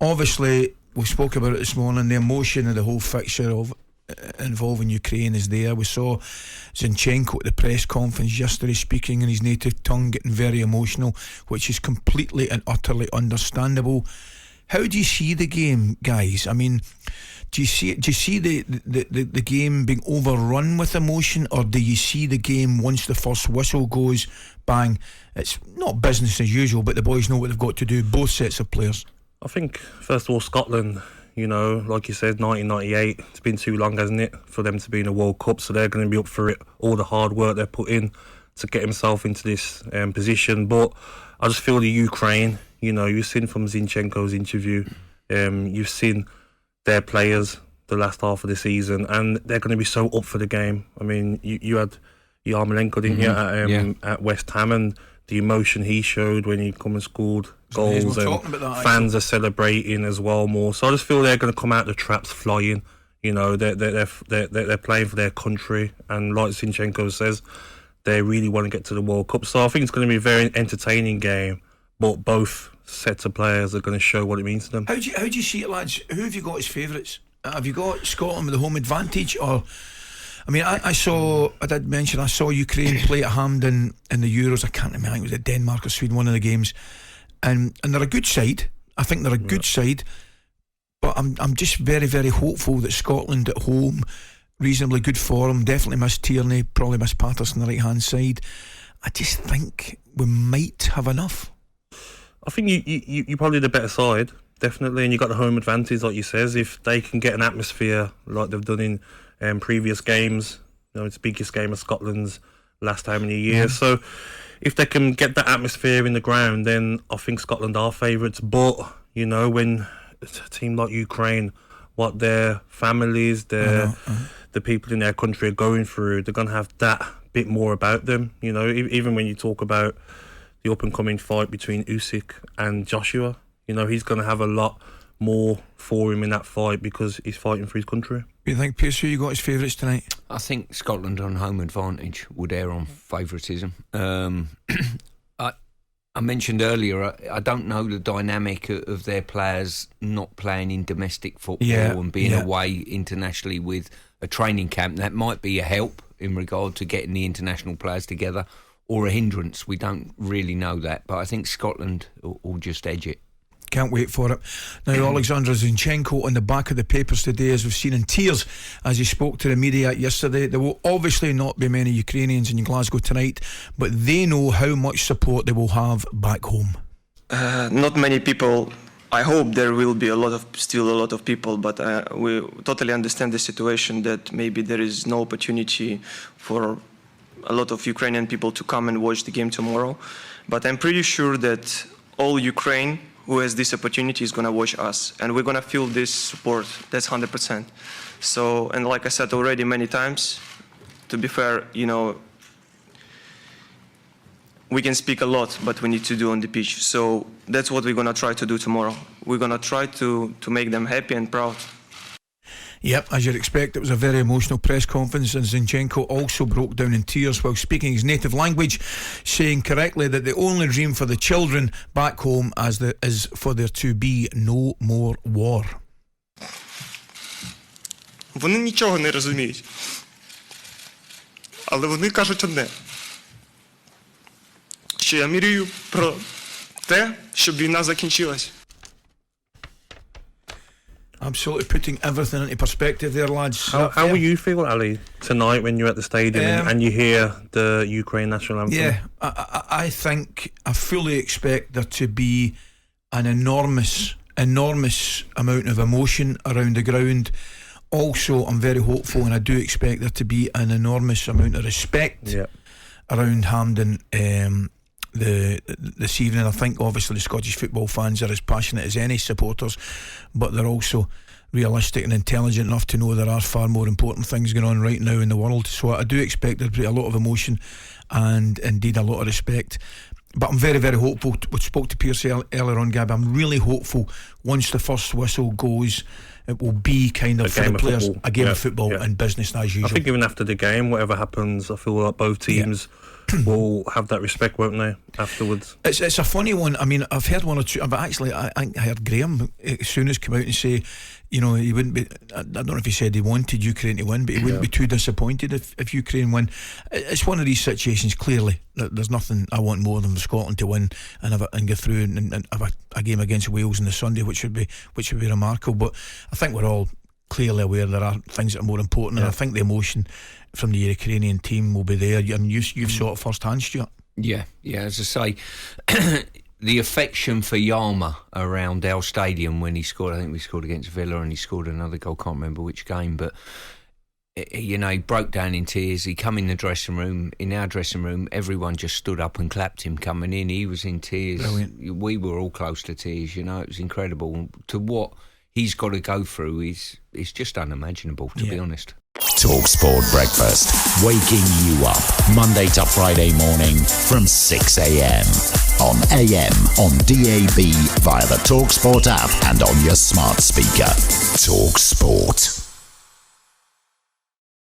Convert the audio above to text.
obviously we spoke about it this morning. The emotion of the whole fixture of involving Ukraine is there. We saw Zinchenko at the press conference yesterday speaking in his native tongue, getting very emotional, which is completely and utterly understandable. How do you see the game, guys? I mean, do you see the game being overrun with emotion, or do you see the game once the first whistle goes, bang, it's not business as usual, but the boys know what they've got to do, both sets of players? I think, first of all, Scotland, you know, like you said, 1998, it's been too long, hasn't it, for them to be in a World Cup, so they're going to be up for it, all the hard work they've put in to get himself into this position. But I just feel the Ukraine, you know, you've seen from Zinchenko's interview, you've seen their players the last half of the season, and they're going to be so up for the game. I mean, you had Yarmolenko, didn't you, at West Ham, and the emotion he showed when he come and scored goals, and fans are celebrating as well more. So I just feel they're going to come out the traps flying. You know, they're playing for their country, and like Zinchenko says, they really want to get to the World Cup. So I think it's going to be a very entertaining game, but both sets of players are going to show what it means to them. How do you see it, lads? Who have you got as favourites? Have you got Scotland with the home advantage, or? I mean, I saw Ukraine play at Hampden in the Euros. I can't remember, I think it was at Denmark or Sweden, one of the games, and they're a good side. I think they're a good side, but I'm just very, very hopeful that Scotland at home, reasonably good form, definitely missed Tierney, probably missed Patterson on the right hand side. I just think we might have enough. I think you're probably the better side, definitely, and you got the home advantage, like you says. If they can get an atmosphere like they've done in previous games, you know, it's the biggest game of Scotland's last how many years. So if they can get that atmosphere in the ground, then I think Scotland are favourites. But you know, when it's a team like Ukraine, what their families, the people in their country are going through, they're going to have that bit more about them. You know, even when you talk about the up and coming fight between Usyk and Joshua, you know, he's going to have a lot more for him in that fight because he's fighting for his country. You think, Pierce, who you got as favourites tonight? I think Scotland on home advantage would err on favouritism. I mentioned earlier, I don't know the dynamic of their players not playing in domestic football and being away internationally with a training camp. That might be a help in regard to getting the international players together, or a hindrance. We don't really know that, but I think Scotland will just edge it. Can't wait for it. Now, Alexander Zinchenko on the back of the papers today, as we've seen, in tears as he spoke to the media yesterday. There will obviously not be many Ukrainians in Glasgow tonight, but they know how much support they will have back home. Not many people. I hope there will be still a lot of people, but we totally understand the situation that maybe there is no opportunity for a lot of Ukrainian people to come and watch the game tomorrow. But I'm pretty sure that all Ukraine who has this opportunity is going to watch us, and we're going to feel this support. That's 100%. So, and like I said already many times, to be fair, you know, we can speak a lot, but we need to do on the pitch. So that's what we're going to try to do tomorrow. We're going to try to make them happy and proud. Yep, as you'd expect, it was a very emotional press conference, and Zinchenko also broke down in tears while speaking his native language, saying correctly that the only dream for the children back home is for there to be no more war. Вони нічого не розуміють. Але вони кажуть одне. Що я мрію про те, щоб війна закінчилась. Absolutely putting everything into perspective there, lads. How will you feel, Ali, tonight when you're at the stadium and you hear the Ukraine national anthem? Yeah, I think I fully expect there to be an enormous amount of emotion around the ground. Also, I'm very hopeful, and I do expect there to be an enormous amount of respect around Hampden this evening. I think obviously the Scottish football fans are as passionate as any supporters, but they're also realistic and intelligent enough to know there are far more important things going on right now in the world. So I do expect there to be a lot of emotion and indeed a lot of respect. But I'm very, very hopeful. We spoke to Pierce earlier on, Gab. I'm really hopeful once the first whistle goes, it will be kind of, for the players, a game of football and business as usual. I think even after the game, whatever happens, I feel like both teams will have that respect, won't they, afterwards? It's a funny one. I mean, I've heard one or two, but actually I heard Graham as soon as come out and say, you know, he wouldn't be, I don't know if he said he wanted Ukraine to win, but he wouldn't be too disappointed if Ukraine win. It's one of these situations, clearly, there's nothing I want more than Scotland to win and go through and have a game against Wales on the Sunday, which would be remarkable. But I think we're all clearly aware there are things that are more important, and I think the emotion from the Ukrainian team will be there. And you've saw it first hand, Stuart. Yeah, as I say, the affection for Yarma around our stadium when he scored, I think we scored against Villa and he scored another goal, can't remember which game, but you know, he broke down in tears. He come in the dressing room, in our dressing room, everyone just stood up and clapped him coming in. He was in tears. Brilliant. We were all close to tears, you know, it was incredible. To what he's got to go through is just unimaginable, to be honest. talkSPORT Breakfast, waking you up Monday to Friday morning from 6 a.m. on AM, on DAB, via the talkSPORT app and on your smart speaker. talkSPORT.